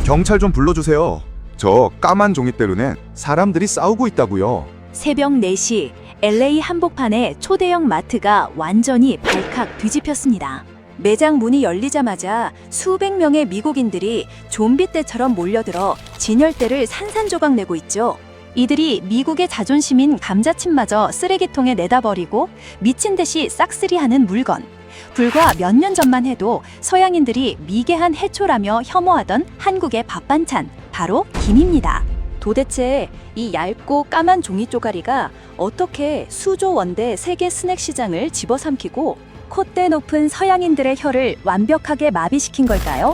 경찰 좀 불러주세요. 저 까만 종이 때문에 사람들이 싸우고 있다고요. 새벽 4시 LA 한복판의 초대형 마트가 완전히 발칵 뒤집혔습니다. 매장 문이 열리자마자 수백 명의 미국인들이 좀비 떼처럼 몰려들어 진열대를 산산조각 내고 있죠. 이들이 미국의 자존심인 감자칩마저 쓰레기통에 내다 버리고 미친 듯이 싹쓸이하는 물건. 불과 몇 년 전만 해도 서양인들이 미개한 해초라며 혐오하던 한국의 밥 반찬, 바로 김입니다. 도대체 이 얇고 까만 종이 쪼가리가 어떻게 수조 원대 세계 스낵 시장을 집어삼키고 콧대 높은 서양인들의 혀를 완벽하게 마비시킨 걸까요?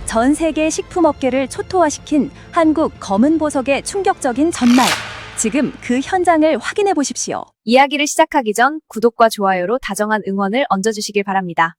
전 세계 식품업계를 초토화시킨 한국 검은 보석의 충격적인 전말. 지금 그 현장을 확인해 보십시오. 이야기를 시작하기 전 구독과 좋아요로 다정한 응원을 얹어주시길 바랍니다.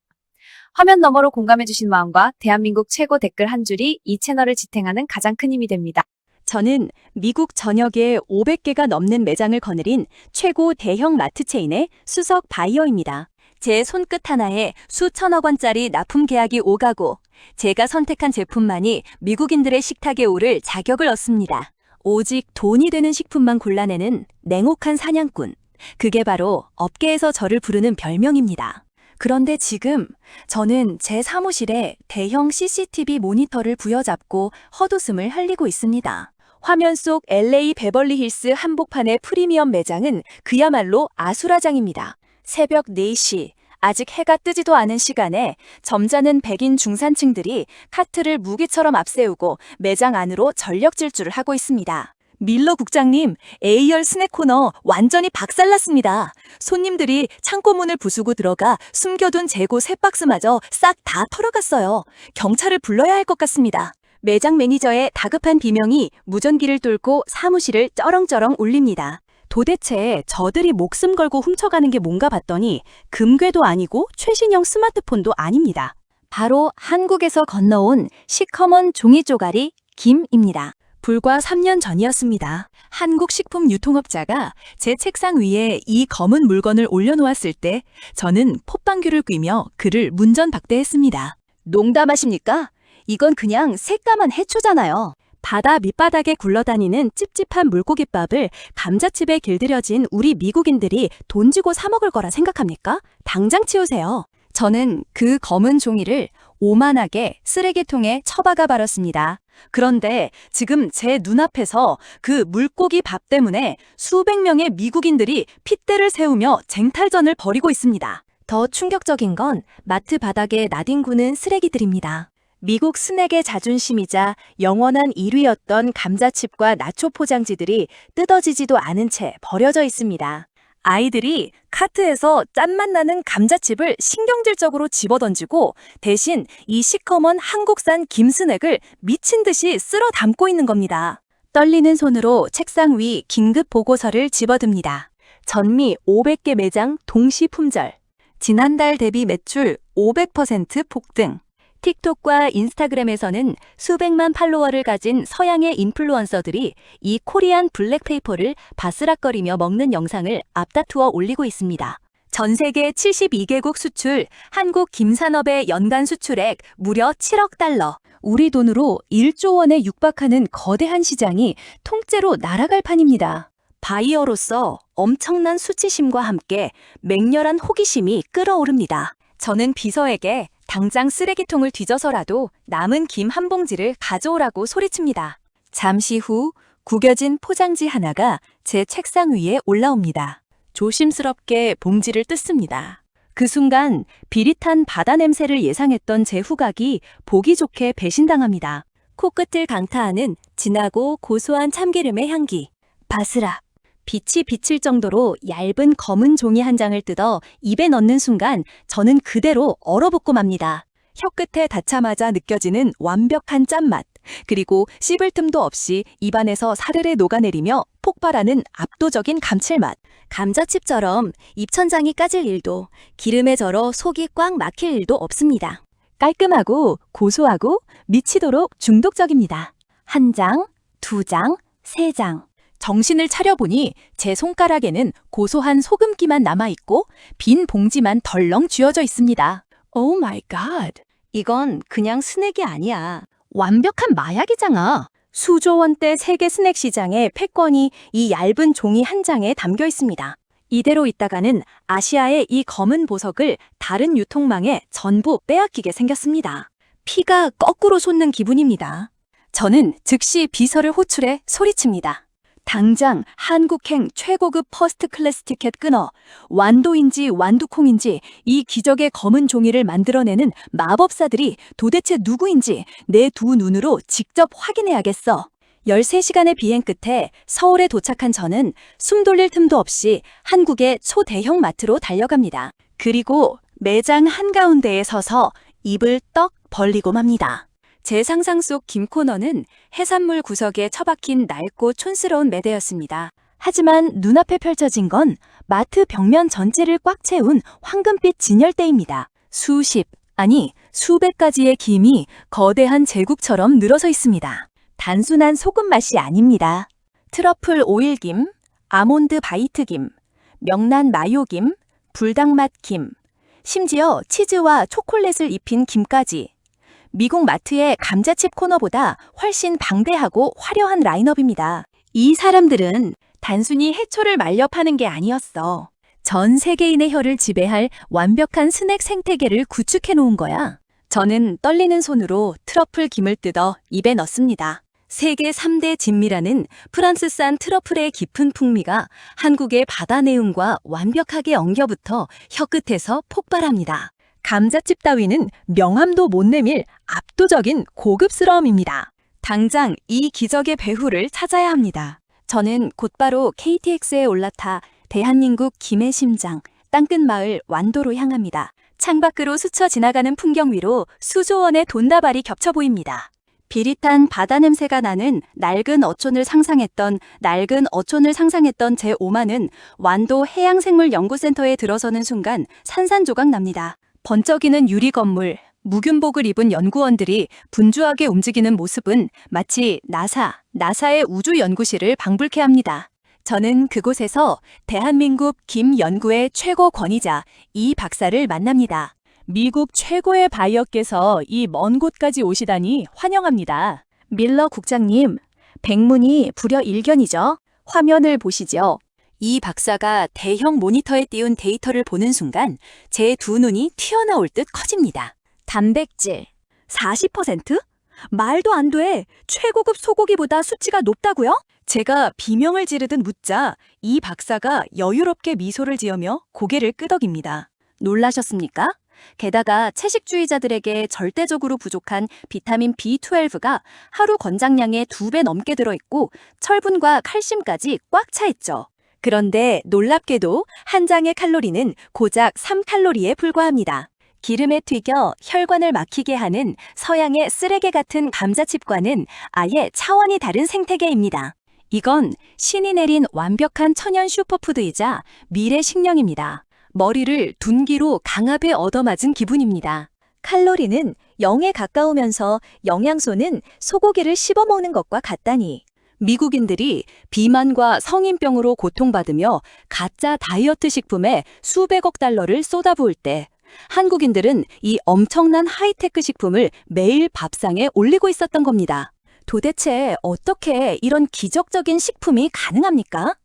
화면 너머로 공감해주신 마음과 대한민국 최고 댓글 한 줄이 이 채널을 지탱하는 가장 큰 힘이 됩니다. 저는 미국 전역에 500개가 넘는 매장을 거느린 최고 대형 마트 체인의 수석 바이어입니다. 제 손끝 하나에 수천억 원짜리 납품 계약이 오가고 제가 선택한 제품만이 미국인들의 식탁에 오를 자격을 얻습니다. 오직 돈이 되는 식품만 골라내는 냉혹한 사냥꾼. 그게 바로 업계에서 저를 부르는 별명입니다. 그런데 지금 저는 제 사무실에 대형 CCTV 모니터를 부여잡고 헛웃음을 흘리고 있습니다. 화면 속 LA 베벌리힐스 한복판의 프리미엄 매장은 그야말로 아수라장입니다. 새벽 4시, 아직 해가 뜨지도 않은 시간에 점잖은 백인 중산층들이 카트를 무기처럼 앞세우고 매장 안으로 전력 질주를 하고 있습니다. 밀러 국장님, A열 스낵 코너 완전히 박살났습니다. 손님들이 창고문을 부수고 들어가 숨겨둔 재고 3박스마저 싹 다 털어갔어요. 경찰을 불러야 할 것 같습니다. 매장 매니저의 다급한 비명이 무전기를 뚫고 사무실을 쩌렁쩌렁 울립니다. 도대체 저들이 목숨 걸고 훔쳐가는 게 뭔가 봤더니 금괴도 아니고 최신형 스마트폰도 아닙니다. 바로 한국에서 건너온 시커먼 종이 쪼가리 김입니다. 불과 3년 전이었습니다. 한국 식품 유통업자가 제 책상 위에 이 검은 물건을 올려놓았을 때 저는 콧방귀를 뀌며 그를 문전박대했습니다. 농담하십니까? 이건 그냥 새까만 해초잖아요. 바다 밑바닥에 굴러다니는 찝찝한 물고기밥을 감자칩에 길들여진 우리 미국인들이 돈 주고 사 먹을 거라 생각합니까? 당장 치우세요. 저는 그 검은 종이를 오만하게 쓰레기통에 처박아 버렸습니다. 그런데 지금 제 눈앞에서 그 물고기 밥 때문에 수백 명의 미국인들이 핏대를 세우며 쟁탈전을 벌이고 있습니다. 더 충격적인 건 마트 바닥에 나뒹구는 쓰레기들입니다. 미국 스낵의 자존심이자 영원한 1위였던 감자칩과 나초 포장지들이 뜯어지지도 않은 채 버려져 있습니다. 아이들이 카트에서 짠맛 나는 감자칩을 신경질적으로 집어던지고 대신 이 시커먼 한국산 김스낵을 미친 듯이 쓸어 담고 있는 겁니다. 떨리는 손으로 책상 위 긴급 보고서를 집어듭니다. 전미 500개 매장 동시 품절. 지난달 대비 매출 500% 폭등. 틱톡과 인스타그램에서는 수백만 팔로워를 가진 서양의 인플루언서들이 이 코리안 블랙페이퍼를 바스락거리며 먹는 영상을 앞다투어 올리고 있습니다. 전 세계 72개국 수출, 한국 김산업의 연간 수출액 무려 7억 달러. 우리 돈으로 1조 원에 육박하는 거대한 시장이 통째로 날아갈 판입니다. 바이어로서 엄청난 수치심과 함께 맹렬한 호기심이 끓어오릅니다. 저는 비서에게 당장 쓰레기통을 뒤져서라도 남은 김 한 봉지를 가져오라고 소리칩니다. 잠시 후 구겨진 포장지 하나가 제 책상 위에 올라옵니다. 조심스럽게 봉지를 뜯습니다. 그 순간 비릿한 바다 냄새를 예상했던 제 후각이 보기 좋게 배신당합니다. 코끝을 강타하는 진하고 고소한 참기름의 향기. 바스락. 빛이 비칠 정도로 얇은 검은 종이 한 장을 뜯어 입에 넣는 순간 저는 그대로 얼어붙고 맙니다. 혀끝에 닿자마자 느껴지는 완벽한 짠맛, 그리고 씹을 틈도 없이 입안에서 사르르 녹아내리며 폭발하는 압도적인 감칠맛. 감자칩처럼 입천장이 까질 일도, 기름에 절어 속이 꽉 막힐 일도 없습니다. 깔끔하고 고소하고 미치도록 중독적입니다. 1장, 2장, 3장. 정신을 차려보니 제 손가락에는 고소한 소금기만 남아있고 빈 봉지만 덜렁 쥐어져 있습니다. 오 마이 갓. 이건 그냥 스낵이 아니야. 완벽한 마약이잖아. 수조 원대 세계 스낵 시장의 패권이 이 얇은 종이 한 장에 담겨 있습니다. 이대로 있다가는 아시아의 이 검은 보석을 다른 유통망에 전부 빼앗기게 생겼습니다. 피가 거꾸로 솟는 기분입니다. 저는 즉시 비서를 호출해 소리칩니다. 당장 한국행 최고급 퍼스트 클래스 티켓 끊어 완도인지 완두콩인지 이 기적의 검은 종이를 만들어내는 마법사들이 도대체 누구인지 내 두 눈으로 직접 확인해야겠어. 13시간의 비행 끝에 서울에 도착한 저는 숨 돌릴 틈도 없이 한국의 초대형 마트로 달려갑니다. 그리고 매장 한가운데에 서서 입을 떡 벌리고 맙니다. 제 상상 속 김코너는 해산물 구석에 처박힌 낡고 촌스러운 매대였습니다. 하지만 눈앞에 펼쳐진 건 마트 벽면 전체를 꽉 채운 황금빛 진열대입니다. 수십, 아니 수백 가지의 김이 거대한 제국처럼 늘어서 있습니다. 단순한 소금 맛이 아닙니다. 트러플 오일김, 아몬드 바이트김, 명란 마요김, 불닭맛 김, 심지어 치즈와 초콜릿을 입힌 김까지. 미국 마트의 감자칩 코너보다 훨씬 방대하고 화려한 라인업입니다. 이 사람들은 단순히 해초를 말려 파는 게 아니었어. 전 세계인의 혀를 지배할 완벽한 스낵 생태계를 구축해 놓은 거야. 저는 떨리는 손으로 트러플 김을 뜯어 입에 넣습니다. 세계 3대 진미라는 프랑스산 트러플의 깊은 풍미가 한국의 바다 내음과 완벽하게 엉겨붙어 혀끝에서 폭발합니다. 감자칩 따위는 명함도 못 내밀 압도적인 고급스러움입니다. 당장 이 기적의 배후를 찾아야 합니다. 저는 곧바로 KTX에 올라타 대한민국 김의 심장, 땅끝마을 완도로 향합니다. 창밖으로 스쳐 지나가는 풍경 위로 수조원의 돈다발이 겹쳐 보입니다. 비릿한 바다 냄새가 나는 낡은 어촌을 상상했던 제 오만은 완도 해양생물연구센터에 들어서는 순간 산산조각 납니다. 번쩍이는 유리 건물, 무균복을 입은 연구원들이 분주하게 움직이는 모습은 마치 나사의 우주연구실을 방불케 합니다. 저는 그곳에서 대한민국 김 연구의 최고 권위자 이 박사를 만납니다. 미국 최고의 바이어께서 이 먼 곳까지 오시다니 환영합니다. 밀러 국장님, 백문이 불여 일견이죠. 화면을 보시죠. 이 박사가 대형 모니터에 띄운 데이터를 보는 순간 제 두 눈이 튀어나올 듯 커집니다. 단백질 40%? 말도 안 돼. 최고급 소고기보다 수치가 높다고요? 제가 비명을 지르듯 묻자 이 박사가 여유롭게 미소를 지으며 고개를 끄덕입니다. 놀라셨습니까? 게다가 채식주의자들에게 절대적으로 부족한 비타민 B12가 하루 권장량의 2배 넘게 들어있고 철분과 칼슘까지 꽉 차 있죠. 그런데 놀랍게도 한 장의 칼로리는 고작 3칼로리에 불과합니다. 기름에 튀겨 혈관을 막히게 하는 서양의 쓰레기 같은 감자칩과는 아예 차원이 다른 생태계입니다. 이건 신이 내린 완벽한 천연 슈퍼푸드이자 미래 식량입니다. 머리를 둔기로 강압에 얻어맞은 기분입니다. 칼로리는 0에 가까우면서 영양소는 소고기를 씹어먹는 것과 같다니. 미국인들이 비만과 성인병으로 고통받으며 가짜 다이어트 식품에 수백억 달러를 쏟아부을 때 한국인들은 이 엄청난 하이테크 식품을 매일 밥상에 올리고 있었던 겁니다. 도대체 어떻게 이런 기적적인 식품이 가능합니까?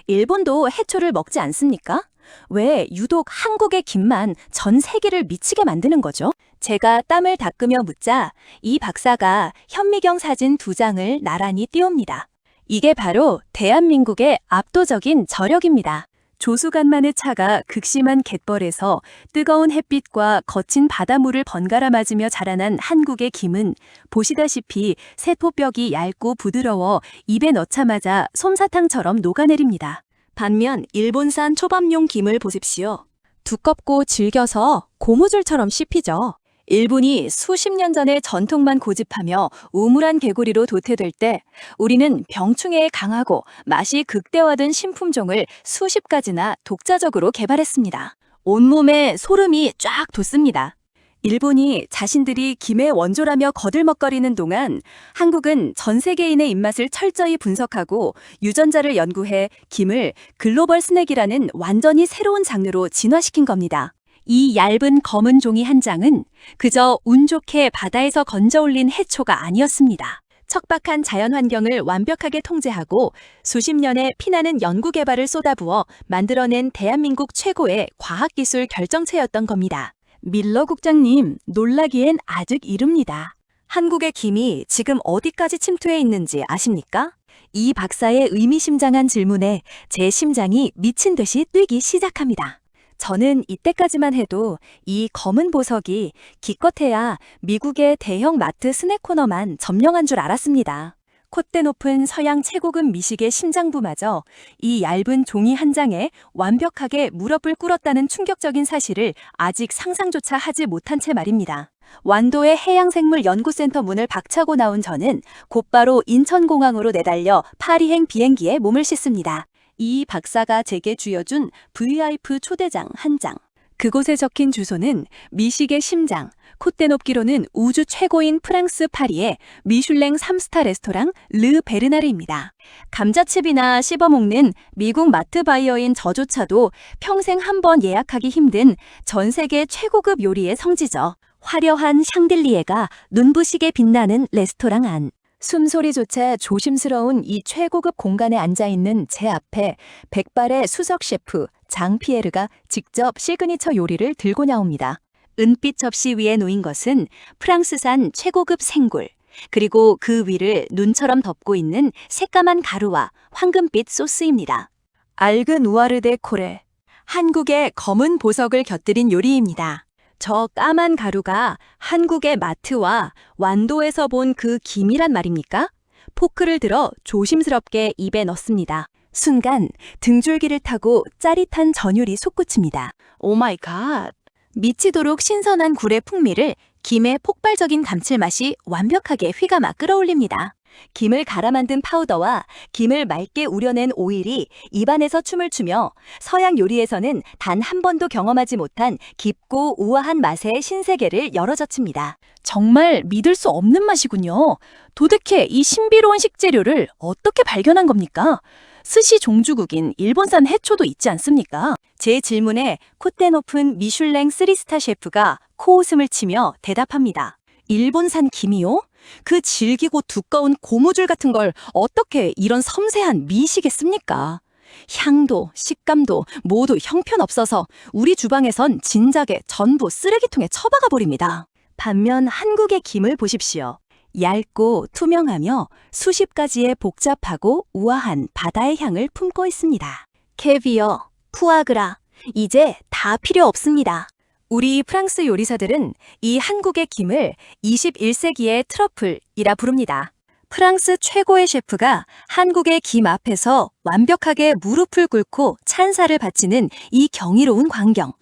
일본도 해초를 먹지 않습니까? 왜 유독 한국의 김만 전 세계를 미치게 만드는 거죠? 제가 땀을 닦으며 묻자 이 박사가 현미경 사진 2장을 나란히 띄웁니다. 이게 바로 대한민국의 압도적인 저력입니다. 조수간만의 차가 극심한 갯벌에서 뜨거운 햇빛과 거친 바닷물을 번갈아 맞으며 자라난 한국의 김은 보시다시피 세포뼈기 얇고 부드러워 입에 넣자마자 솜사탕처럼 녹아내립니다. 반면 일본산 초밥용 김을 보십시오. 두껍고 질겨서 고무줄처럼 씹히죠. 일본이 수십 년 전에 전통만 고집하며 우물한 개구리로 도태될 때 우리는 병충해에 강하고 맛이 극대화된 신품종을 수십 가지나 독자적으로 개발했습니다. 온몸에 소름이 쫙 돋습니다. 일본이 자신들이 김의 원조라며 거들먹거리는 동안 한국은 전 세계인의 입맛을 철저히 분석하고 유전자를 연구해 김을 글로벌 스낵이라는 완전히 새로운 장르로 진화시킨 겁니다. 이 얇은 검은 종이 한 장은 그저 운 좋게 바다에서 건져 올린 해초가 아니었습니다. 척박한 자연 환경을 완벽하게 통제하고 수십 년의 피나는 연구 개발을 쏟아부어 만들어낸 대한민국 최고의 과학기술 결정체였던 겁니다. 밀러 국장님, 놀라기엔 아직 이릅니다. 한국의 김이 지금 어디까지 침투해 있는지 아십니까? 이 박사의 의미심장한 질문에 제 심장이 미친 듯이 뛰기 시작합니다. 저는 이때까지만 해도 이 검은 보석이 기껏해야 미국의 대형 마트 스낵 코너만 점령한 줄 알았습니다. 콧대 높은 서양 최고급 미식의 심장부마저 이 얇은 종이 한 장에 완벽하게 무릎을 꿇었다는 충격적인 사실을 아직 상상조차 하지 못한 채 말입니다. 완도의 해양생물연구센터 문을 박차고 나온 저는 곧바로 인천공항으로 내달려 파리행 비행기에 몸을 싣습니다. 이 박사가 제게 쥐어준 VIP 초대장 한 장. 그곳에 적힌 주소는 미식의 심장, 콧대 높기로는 우주 최고인 프랑스 파리의 미슐랭 3스타 레스토랑 르 베르나르입니다. 감자칩이나 씹어먹는 미국 마트 바이어인 저조차도 평생 한 번 예약하기 힘든 전 세계 최고급 요리의 성지죠. 화려한 샹들리에가 눈부시게 빛나는 레스토랑 안. 숨소리조차 조심스러운 이 최고급 공간에 앉아있는 제 앞에 백발의 수석 셰프 장피에르가 직접 시그니처 요리를 들고 나옵니다. 은빛 접시 위에 놓인 것은 프랑스산 최고급 생굴, 그리고 그 위를 눈처럼 덮고 있는 새까만 가루와 황금빛 소스입니다. 알그누아르 코레, 한국의 검은 보석을 곁들인 요리입니다. 저 까만 가루가 한국의 마트와 완도에서 본 그 김이란 말입니까? 포크를 들어 조심스럽게 입에 넣습니다. 순간 등줄기를 타고 짜릿한 전율이 솟구칩니다. 오 마이 갓! 미치도록 신선한 굴의 풍미를 김의 폭발적인 감칠맛이 완벽하게 휘감아 끌어올립니다. 김을 갈아 만든 파우더와 김을 맑게 우려낸 오일이 입안에서 춤을 추며 서양 요리에서는 단 한 번도 경험하지 못한 깊고 우아한 맛의 신세계를 열어젖힙니다. 정말 믿을 수 없는 맛이군요. 도대체 이 신비로운 식재료를 어떻게 발견한 겁니까? 스시 종주국인 일본산 해초도 있지 않습니까? 제 질문에 콧대 높은 미슐랭 3스타 셰프가 코웃음을 치며 대답합니다. 일본산 김이요? 그 질기고 두꺼운 고무줄 같은 걸 어떻게 이런 섬세한 미식에 씁니까? 향도, 식감도 모두 형편없어서 우리 주방에선 진작에 전부 쓰레기통에 처박아 버립니다. 반면 한국의 김을 보십시오. 얇고 투명하며 수십 가지의 복잡하고 우아한 바다의 향을 품고 있습니다. 캐비어, 푸아그라, 이제 다 필요 없습니다. 우리 프랑스 요리사들은 이 한국의 김을 21세기의 트러플이라 부릅니다. 프랑스 최고의 셰프가 한국의 김 앞에서 완벽하게 무릎을 꿇고 찬사를 바치는 이 경이로운 광경.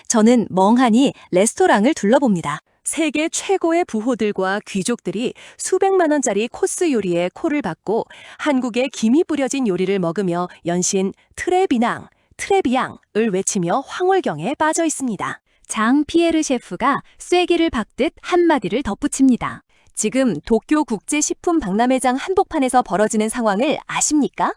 저는 멍하니 레스토랑을 둘러봅니다. 세계 최고의 부호들과 귀족들이 수백만 원짜리 코스 요리에 코를 박고 한국의 김이 뿌려진 요리를 먹으며 연신 트레비낭, 트레비앙을 외치며 황홀경에 빠져 있습니다. 장 피에르 셰프가 쐐기를 박듯 한마디를 덧붙입니다. 지금 도쿄 국제식품 박람회장 한복판에서 벌어지는 상황을 아십니까?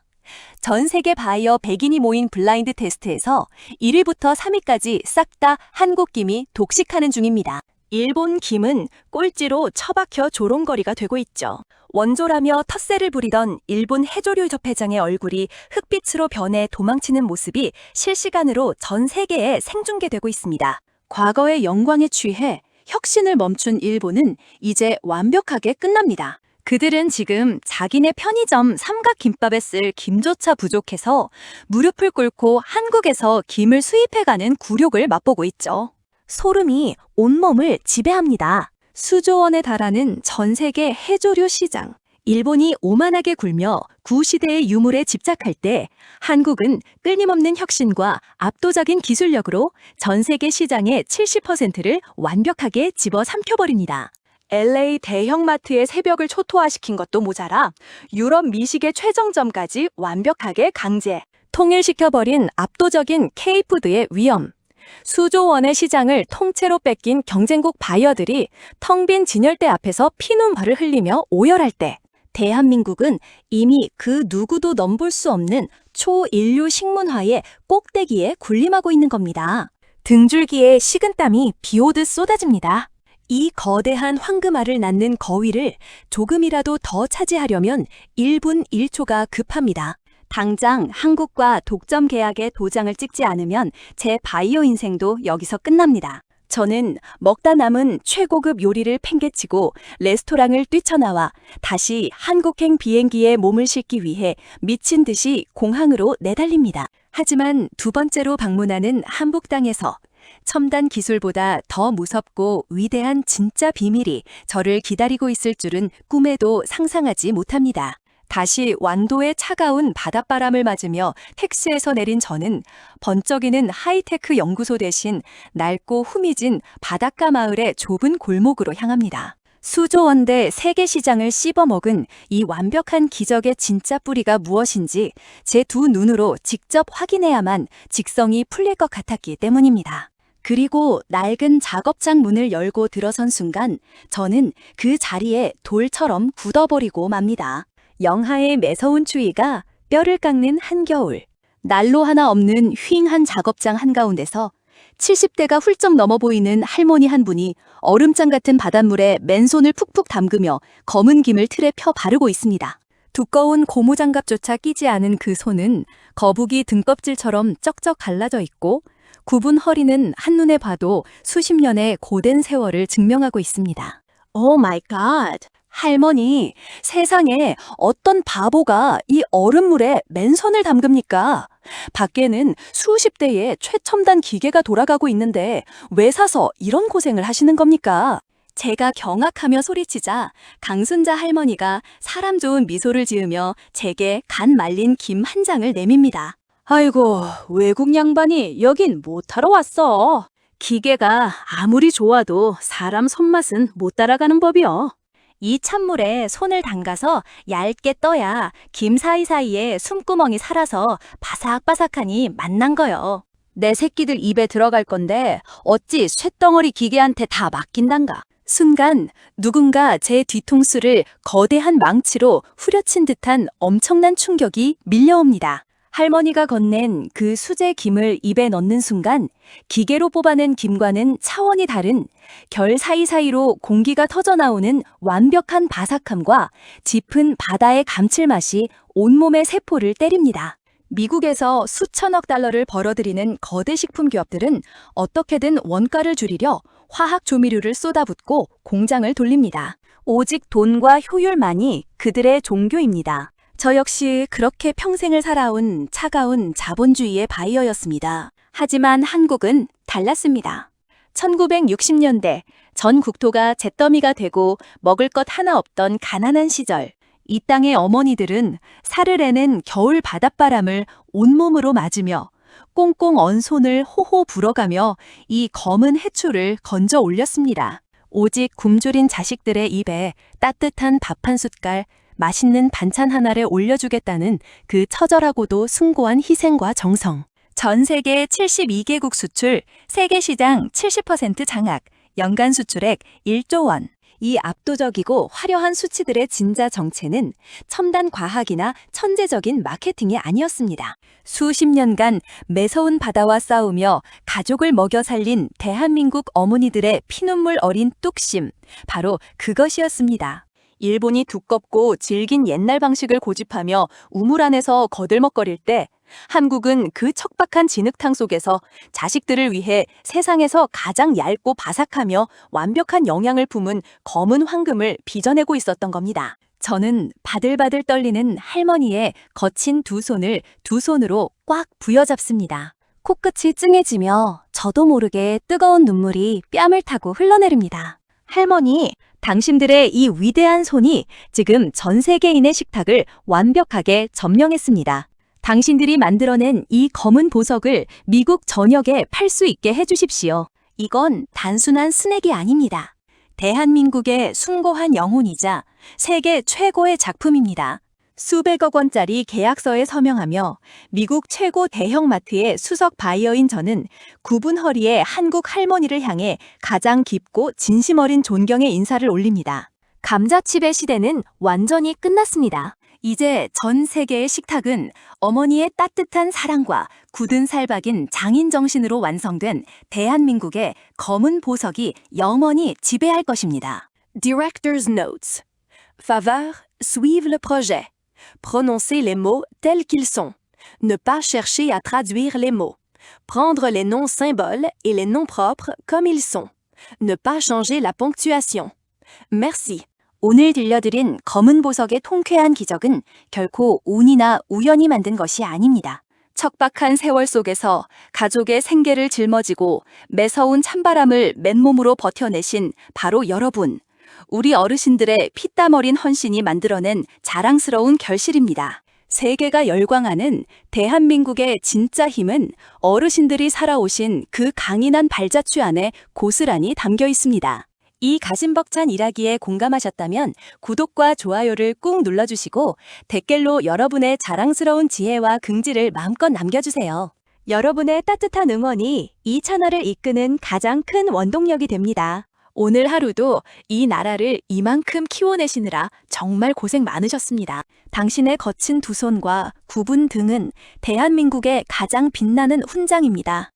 전 세계 바이어 100인이 모인 블라인드 테스트에서 1위부터 3위까지 싹 다 한국 김이 독식하는 중입니다. 일본 김은 꼴찌로 처박혀 조롱거리가 되고 있죠. 원조라며 텃세를 부리던 일본 해조류 협회장의 얼굴이 흑빛으로 변해 도망치는 모습이 실시간으로 전 세계에 생중계되고 있습니다. 과거의 영광에 취해 혁신을 멈춘 일본은 이제 완벽하게 끝납니다. 그들은 지금 자기네 편의점 삼각김밥에 쓸 김조차 부족해서 무릎을 꿇고 한국에서 김을 수입해가는 굴욕을 맛보고 있죠. 소름이 온몸을 지배합니다. 수조 원에 달하는 전 세계 해조류 시장. 일본이 오만하게 굴며 구시대의 유물에 집착할 때 한국은 끊임없는 혁신과 압도적인 기술력으로 전 세계 시장의 70%를 완벽하게 집어삼켜버립니다. LA 대형마트의 새벽을 초토화시킨 것도 모자라 유럽 미식의 최정점까지 완벽하게 강제, 통일시켜버린 압도적인 K푸드의 위험. 수조 원의 시장을 통째로 뺏긴 경쟁국 바이어들이 텅 빈 진열대 앞에서 피눈물을 흘리며 오열할 때 대한민국은 이미 그 누구도 넘볼 수 없는 초인류 식문화의 꼭대기에 군림하고 있는 겁니다. 등줄기에 식은땀이 비오듯 쏟아집니다. 이 거대한 황금알을 낳는 거위를 조금이라도 더 차지하려면 1분 1초가 급합니다. 당장 한국과 독점 계약의 도장을 찍지 않으면 제 바이오 인생도 여기서 끝납니다. 저는 먹다 남은 최고급 요리를 팽개치고 레스토랑을 뛰쳐나와 다시 한국행 비행기에 몸을 싣기 위해 미친 듯이 공항으로 내달립니다. 하지만 두 번째로 방문하는 한복당에서 첨단 기술보다 더 무섭고 위대한 진짜 비밀이 저를 기다리고 있을 줄은 꿈에도 상상하지 못합니다. 다시 완도의 차가운 바닷바람을 맞으며 택시에서 내린 저는 번쩍이는 하이테크 연구소 대신 낡고 후미진 바닷가 마을의 좁은 골목으로 향합니다. 수조 원대 세계 시장을 씹어먹은 이 완벽한 기적의 진짜 뿌리가 무엇인지 제 두 눈으로 직접 확인해야만 직성이 풀릴 것 같았기 때문입니다. 그리고 낡은 작업장 문을 열고 들어선 순간 저는 그 자리에 돌처럼 굳어버리고 맙니다. 영하의 매서운 추위가 뼈를 깎는 한겨울. 난로 하나 없는 휑한 작업장 한가운데서 70대가 훌쩍 넘어 보이는 할머니 한 분이 얼음장 같은 바닷물에 맨손을 푹푹 담그며 검은 김을 틀에 펴 바르고 있습니다. 두꺼운 고무장갑조차 끼지 않은 그 손은 거북이 등껍질처럼 쩍쩍 갈라져 있고 굽은 허리는 한눈에 봐도 수십 년의 고된 세월을 증명하고 있습니다. 오 마이 갓! 할머니, 세상에 어떤 바보가 이 얼음물에 맨손을 담급니까? 밖에는 수십 대의 최첨단 기계가 돌아가고 있는데 왜 사서 이런 고생을 하시는 겁니까? 제가 경악하며 소리치자 강순자 할머니가 사람 좋은 미소를 지으며 제게 간 말린 김 한 장을 내밉니다. 아이고, 외국 양반이 여긴 못하러 왔어. 기계가 아무리 좋아도 사람 손맛은 못 따라가는 법이요. 이 찬물에 손을 담가서 얇게 떠야 김 사이사이에 숨구멍이 살아서 바삭바삭하니 맛난 거요. 내 새끼들 입에 들어갈 건데 어찌 쇳덩어리 기계한테 다 맡긴단가. 순간 누군가 제 뒤통수를 거대한 망치로 후려친 듯한 엄청난 충격이 밀려옵니다. 할머니가 건넨 그 수제 김을 입에 넣는 순간 기계로 뽑아낸 김과는 차원이 다른 결 사이사이로 공기가 터져나오는 완벽한 바삭함과 짙은 바다의 감칠맛이 온몸의 세포를 때립니다. 미국에서 수천억 달러를 벌어들이는 거대 식품 기업들은 어떻게든 원가를 줄이려 화학 조미료를 쏟아붓고 공장을 돌립니다. 오직 돈과 효율만이 그들의 종교입니다. 저 역시 그렇게 평생을 살아온 차가운 자본주의의 바이어였습니다. 하지만 한국은 달랐습니다. 1960년대 전 국토가 잿더미가 되고 먹을 것 하나 없던 가난한 시절, 이 땅의 어머니들은 사르르는 겨울 바닷바람을 온몸으로 맞으며 꽁꽁 언 손을 호호 불어가며 이 검은 해초를 건져 올렸습니다. 오직 굶주린 자식들의 입에 따뜻한 밥 한 숟갈, 맛있는 반찬 하나를 올려주겠다는 그 처절하고도 숭고한 희생과 정성. 전 세계 72개국 수출, 세계 시장 70% 장악, 연간 수출액 1조 원. 이 압도적이고 화려한 수치들의 진짜 정체는 첨단 과학이나 천재적인 마케팅이 아니었습니다. 수십 년간 매서운 바다와 싸우며 가족을 먹여 살린 대한민국 어머니들의 피눈물 어린 뚝심, 바로 그것이었습니다. 일본이 두껍고 질긴 옛날 방식을 고집하며 우물 안에서 거들먹거릴 때 한국은 그 척박한 진흙탕 속에서 자식들을 위해 세상에서 가장 얇고 바삭하며 완벽한 영양을 품은 검은 황금을 빚어내고 있었던 겁니다. 저는 바들바들 떨리는 할머니의 거친 두 손을 두 손으로 꽉 부여잡습니다. 코끝이 찡해지며 저도 모르게 뜨거운 눈물이 뺨을 타고 흘러내립니다. 할머니, 당신들의 이 위대한 손이 지금 전 세계인의 식탁을 완벽하게 점령했습니다. 당신들이 만들어낸 이 검은 보석을 미국 전역에 팔 수 있게 해주십시오. 이건 단순한 스낵이 아닙니다. 대한민국의 숭고한 영혼이자 세계 최고의 작품입니다. 수백억 원짜리 계약서에 서명하며 미국 최고 대형 마트의 수석 바이어인 저는 굽은 허리의 한국 할머니를 향해 가장 깊고 진심 어린 존경의 인사를 올립니다. 감자칩의 시대는 완전히 끝났습니다. 이제 전 세계의 식탁은 어머니의 따뜻한 사랑과 굳은 살박인 장인 정신으로 완성된 대한민국의 검은 보석이 영원히 지배할 것입니다. Director's Notes. Faveur, suivre le projet. Prononcer les mots tels qu'ils sont. Ne pas chercher à traduire les mots. Prendre les noms symboles et les noms propres comme ils sont. Ne pas changer la ponctuation. Merci. 오늘 들려드린 검은 보석의 통쾌한 기적은 결코 운이나 우연이 만든 것이 아닙니다. 척박한 세월 속에서 가족의 생계를 짊어지고 매서운 찬바람을 맨몸으로 버텨내신 바로 여러분. 우리 어르신들의 피땀 어린 헌신이 만들어낸 자랑스러운 결실입니다. 세계가 열광하는 대한민국의 진짜 힘은 어르신들이 살아오신 그 강인한 발자취 안에 고스란히 담겨 있습니다. 이 가슴벅찬 이야기에 공감하셨다면 구독과 좋아요를 꾹 눌러주시고 댓글로 여러분의 자랑스러운 지혜와 긍지를 마음껏 남겨주세요. 여러분의 따뜻한 응원이 이 채널을 이끄는 가장 큰 원동력이 됩니다. 오늘 하루도 이 나라를 이만큼 키워내시느라 정말 고생 많으셨습니다. 당신의 거친 두 손과 굽은 등은 대한민국의 가장 빛나는 훈장입니다.